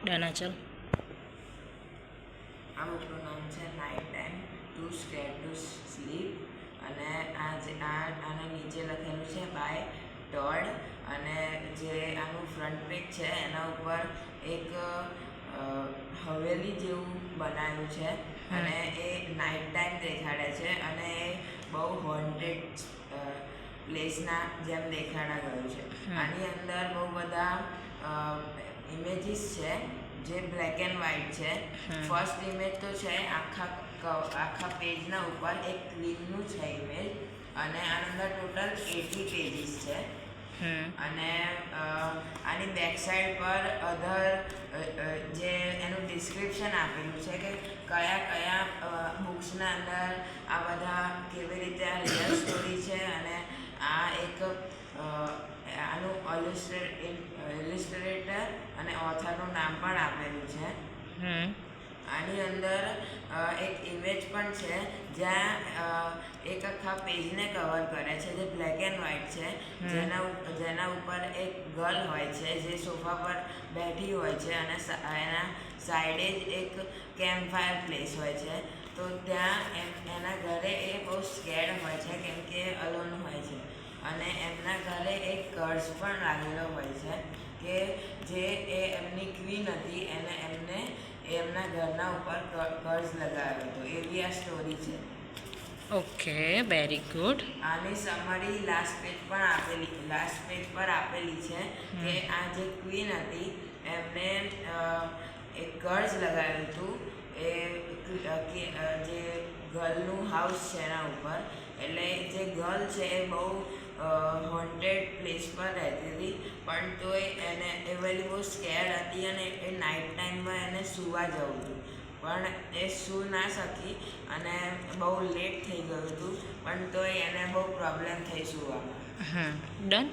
ડનાચલ આ બુકનું નામ છે night time to square to sleep અને આના નીચે લખેલું છે બાય ટોડ અને જે આનું ફ્રન્ટ પેજ છે એના ઉપર એક હવેલી જેવું બનાવ્યું છે અને એ નાઇટ ટાઈમ દેખાડે છે અને એ બહુ હોન્ટેડ પ્લેસના જેમ દેખાડા ગયું છે. આની અંદર બહુ બધા ઇમેજીસ છે જે બ્લેક એન્ડ વ્હાઇટ છે. ફર્સ્ટ ઇમેજ તો છે આખા પેજના ઉપર એક ક્વીનનું છે ઇમેજ અને આની અંદર ટોટલ 80 પેજીસ છે અને આની બેક સાઈડ પર અધર જે એનું ડિસ્ક્રિપ્શન આપેલું છે કે કયા બુક્સના અંદર આ બધા કેવી રીતે આ રિયલ સ્ટોરી છે અને આ એક આનું ઇલિસ્ટ્રેટર અને ઓથરનું નામ પણ આપેલું છે. આની અંદર એક ઇમેજ પણ છે જ્યાં એક આખા પેજને કવર કરે છે જે બ્લેક એન્ડ વ્હાઇટ છે જેના ઉપર એક ગર્લ હોય છે જે સોફા પર બેઠી હોય છે અને એના સાઈડે જ એક કેમ્પ ફાયર પ્લેસ હોય છે. તો ત્યાં એના ઘરે એ બહુ સ્કેર્ડ હોય છે કેમ કે અલોન હોય છે અને એમના ઘરે એક કર્સ પણ લાગેલો હોય છે કે જે એમની ક્વીન હતી એને એમના ઘરના ઉપર કર્સ લગાવ્યો હતો. એવી આ સ્ટોરી છે. Okay, very good. આની સમરી લાસ્ટ પેજ પર આપેલી છે કે આ જે ક્વીન હતી એમને એક કર્સ લગાવ્યું હતું એ જે ગર્લનું હાઉસ છે એના ઉપર. એટલે જે ગર્લ છે એ બહુ હોન્ટેડ પ્લેસ પર રહેતી હતી પણ તોય એને એ વેલી બહુ સ્કેર્ડ હતી અને એ નાઇટ ટાઈમમાં એને સૂવા જવું હતું પણ એ સૂ ના શકી અને બહુ લેટ થઈ ગયું હતું પણ તોય એને બહુ પ્રોબ્લેમ થઈ સૂવામાં. ડન.